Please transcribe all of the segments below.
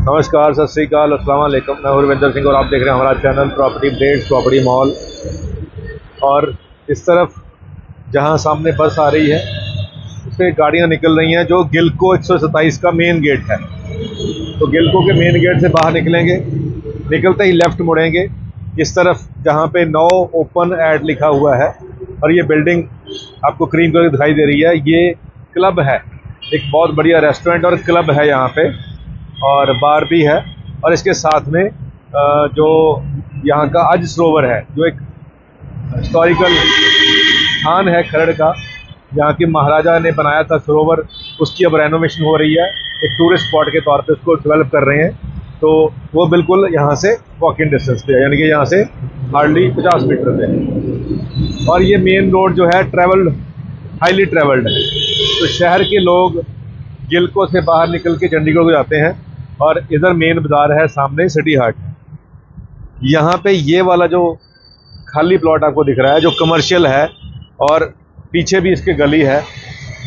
नमस्कार, सत श्रीकाल, अस्सलाम वालेकुम। मैं रविंदर सिंह और आप देख रहे हैं हमारा channel property updates property mall. और इस तरफ जहां सामने बस आ रही है उससे गाड़ियां निकल रही हैं जो गिलको 127 का मेन गेट है। तो गिलको के मेन गेट से बाहर निकलेंगे, निकलते ही लेफ़्ट मुड़ेंगे इस तरफ जहां पे नो ओपन ऐड लिखा हुआ है। और ये बिल्डिंग आपको क्रीम कलर दिखाई दे रही है, ये क्लब है, एक बहुत बढ़िया रेस्टोरेंट और क्लब है यहाँ पे, और बार भी है। और इसके साथ में जो यहाँ का अज सरोवर है, जो एक हिस्टोरिकल स्थान है खरड़ का, जहाँ की महाराजा ने बनाया था सरोवर, उसकी अब रेनोवेशन हो रही है। एक टूरिस्ट स्पॉट के तौर पे उसको डेवलप कर रहे हैं। तो वो बिल्कुल यहाँ से वॉकिंग डिस्टेंस पे है, यानी कि यहाँ से हार्डली 50 मीटर पे है। और ये मेन रोड जो है हाईली ट्रेवल्ड है। तो शहर के लोग गिलको से बाहर निकल के चंडीगढ़ को जाते हैं, और इधर मेन बाजार है, सामने सिटी हाट है। यहाँ पे ये वाला जो खाली प्लॉट आपको दिख रहा है जो कमर्शियल है, और पीछे भी इसके गली है,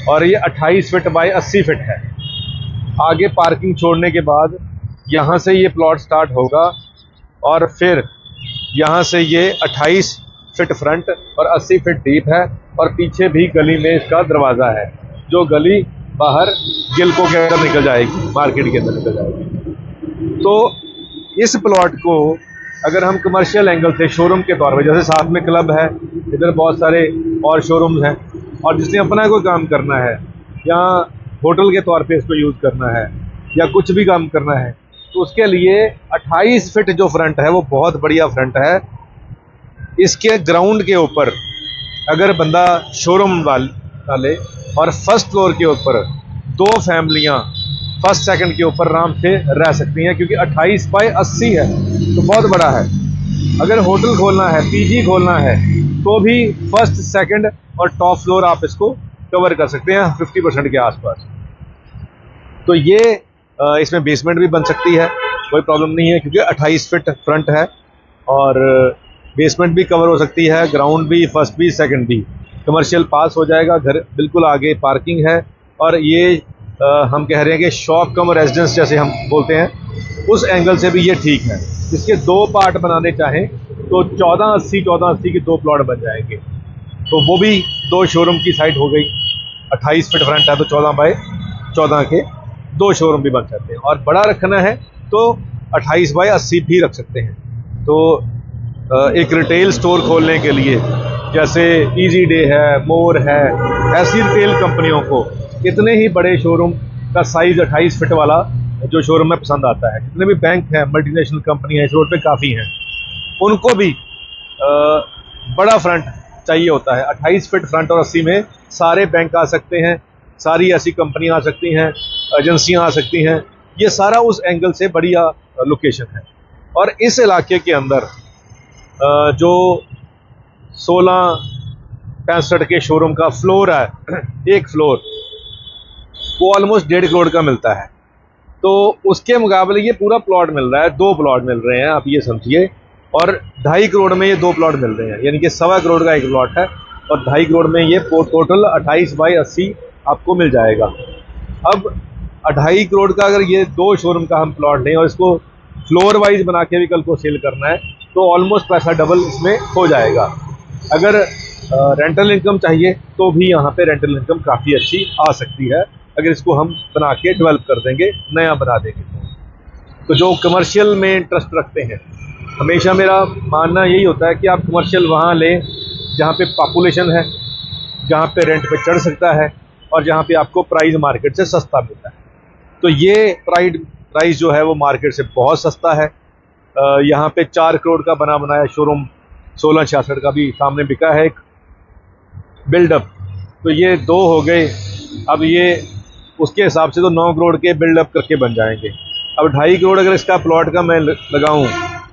और ये 28 फीट बाय 80 फीट है। आगे पार्किंग छोड़ने के बाद यहाँ से ये प्लॉट स्टार्ट होगा, और फिर यहाँ से ये 28 फीट फ्रंट और 80 फीट डीप है, और पीछे भी गली में इसका दरवाज़ा है, जो गली बाहर गिलको के अंदर निकल जाएगी, मार्केट के अंदर निकल जाएगी। तो इस प्लॉट को अगर हम कमर्शियल एंगल से शोरूम के तौर पे, जैसे साथ में क्लब है, इधर बहुत सारे और शोरूम्स हैं, और जिसने अपना कोई काम करना है या होटल के तौर पे इसको यूज़ करना है या कुछ भी काम करना है, तो उसके लिए 28 फीट जो फ्रंट है वो बहुत बढ़िया फ्रंट है। इसके ग्राउंड के ऊपर अगर बंदा शोरूम डाले और फर्स्ट फ्लोर के ऊपर 2 फैमिलियां फर्स्ट सेकंड के ऊपर आराम से रह सकती हैं, क्योंकि 28 बाय 80 है, तो बहुत बड़ा है। अगर होटल खोलना है, पीजी खोलना है, तो भी फर्स्ट सेकंड और टॉप फ्लोर आप इसको कवर कर सकते हैं 50% के आसपास। तो ये इसमें बेसमेंट भी बन सकती है, कोई प्रॉब्लम नहीं है, क्योंकि 28 फीट फ्रंट है, और बेसमेंट भी कवर हो सकती है, ग्राउंड भी, फर्स्ट भी, सेकंड भी। कमर्शियल पास हो जाएगा, घर बिल्कुल आगे पार्किंग है, और ये हम कह रहे हैं कि शॉप कम रेजिडेंस जैसे हम बोलते हैं, उस एंगल से भी ये ठीक है। इसके 2 पार्ट बनाने चाहें तो 1480 के 2 प्लॉट बन जाएंगे। तो वो भी 2 शोरूम की साइट हो गई। 28 फीट फ्रंट है तो 14 बाय 14 के 2 शोरूम भी बन सकते हैं, और बड़ा रखना है तो 28 बाय 80 भी रख सकते हैं। तो एक रिटेल स्टोर खोलने के लिए, जैसे इजी डे है, मोर है, ऐसी रिटेल कंपनियों को इतने ही बड़े शोरूम का साइज़ 28 फीट वाला जो शोरूम में पसंद आता है। जितने भी बैंक हैं, मल्टीनेशनल कंपनी है, इस रोड पे काफ़ी हैं, उनको भी बड़ा फ्रंट चाहिए होता है। 28 फीट फ्रंट और 80 में सारे बैंक आ सकते हैं, सारी ऐसी कंपनियां आ सकती हैं, एजेंसियां आ सकती हैं। ये सारा उस एंगल से बढ़िया लोकेशन है। और इस इलाके के अंदर जो 1665 के शोरूम का फ्लोर है, एक फ्लोर वो ऑलमोस्ट 1.5 करोड़ का मिलता है। तो उसके मुकाबले ये पूरा प्लॉट मिल रहा है, 2 प्लॉट मिल रहे हैं, आप ये समझिए। और 2.5 करोड़ में ये 2 प्लॉट मिल रहे हैं, यानी कि 1.25 करोड़ का एक प्लॉट है, और 2.5 करोड़ में ये टोटल 28 बाय 80 आपको मिल जाएगा। अब 2.5 करोड़ का अगर ये 2 शोरूम का हम प्लॉट लें और इसको फ्लोर वाइज बना के भी कल को सेल करना है, तो ऑलमोस्ट पैसा डबल इसमें हो जाएगा। अगर रेंटल इनकम चाहिए तो भी यहाँ पे रेंटल इनकम काफ़ी अच्छी आ सकती है, अगर इसको हम बना के डेवलप कर देंगे, नया बना देंगे। तो जो कमर्शियल में इंटरेस्ट रखते हैं, हमेशा मेरा मानना यही होता है कि आप कमर्शियल वहाँ लें जहाँ पे पॉपुलेशन है, जहाँ पे रेंट पे चढ़ सकता है, और जहाँ पे आपको प्राइस मार्केट से सस्ता मिलता है। तो ये प्राइस जो है वो मार्केट से बहुत सस्ता है। यहाँ पे 4 करोड़ का बना बनाया शोरूम 1666 का भी सामने बिका है, एक बिल्डअप। तो ये 2 हो गए। अब ये उसके हिसाब से तो 9 करोड़ के बिल्डअप करके बन जाएंगे। अब 2.5 करोड़ अगर इसका प्लॉट का मैं लगाऊं,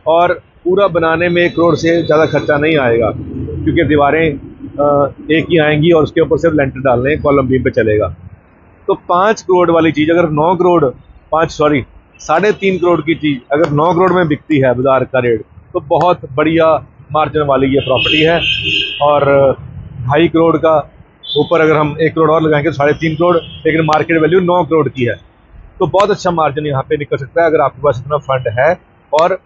और पूरा बनाने में 1 करोड़ से ज़्यादा खर्चा नहीं आएगा, क्योंकि दीवारें एक ही आएंगी, और उसके ऊपर सिर्फ लेंटर डालने, कॉलम बीम पे चलेगा। तो 5 करोड़ वाली चीज़ अगर 3.5 करोड़ की चीज़ अगर 9 करोड़ में बिकती है बाजार का रेट, तो बहुत बढ़िया मार्जिन वाली ये प्रॉपर्टी है। और 2.5 करोड़ का ऊपर अगर हम 1 करोड़ और लगाएंगे तो 3.5 करोड़, लेकिन मार्केट वैल्यू 9 करोड़ की है। तो बहुत अच्छा मार्जिन यहाँ पे निकल सकता है अगर आपके पास इतना फंड है। और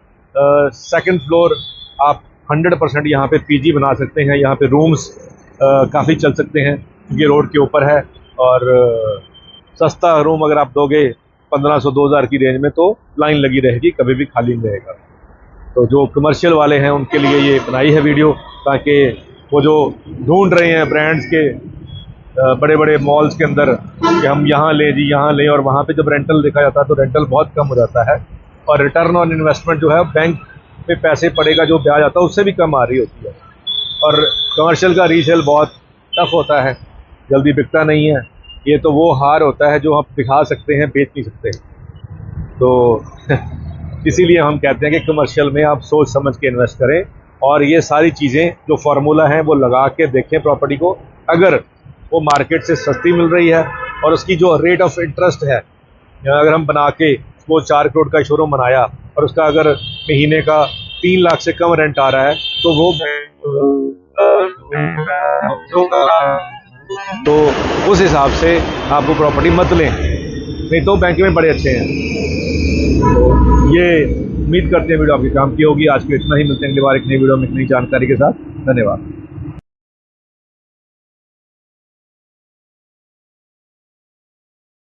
सेकंड फ्लोर आप 100% यहाँ पे पीजी बना सकते हैं, यहाँ पे रूम्स काफ़ी चल सकते हैं क्योंकि रोड के ऊपर है। और सस्ता रूम अगर आप दोगे 1500-2000 की रेंज में तो लाइन लगी रहेगी, कभी भी खाली नहीं रहेगा। तो जो कमर्शियल वाले हैं उनके लिए ये बनाई है वीडियो, ताकि वो जो ढूंढ रहे हैं ब्रांड्स के बड़े बड़े मॉल्स के अंदर कि हम यहाँ लें जी यहाँ लें, और वहाँ पे जब रेंटल देखा जाता है तो रेंटल बहुत कम हो जाता है और रिटर्न ऑन इन्वेस्टमेंट जो है बैंक पे पैसे पड़ेगा जो ब्याज आता है उससे भी कम आ रही होती है। और कमर्शियल का रीसेल बहुत टफ होता है, जल्दी बिकता नहीं है। ये तो वो हार होता है जो आप दिखा सकते हैं, बेच नहीं सकते। तो इसीलिए हम कहते हैं कि कमर्शियल में आप सोच समझ के इन्वेस्ट करें और ये सारी चीज़ें जो फार्मूला हैं वो लगा के देखें प्रॉपर्टी को। अगर वो मार्केट से सस्ती मिल रही है और उसकी जो रेट ऑफ इंटरेस्ट है, अगर हम बना के वो 4 करोड़ का शोरूम बनाया और उसका अगर महीने का 3 लाख से कम रेंट आ रहा है तो वो तो उस हिसाब से आपको प्रॉपर्टी मत लें, नहीं तो बैंक में बड़े अच्छे हैं। तो ये उम्मीद करते हैं वीडियो आपके काम की होगी। आज के इतना ही, मिलते हैं अगली बार एक नई वीडियो में एक नई जानकारी के साथ। धन्यवाद।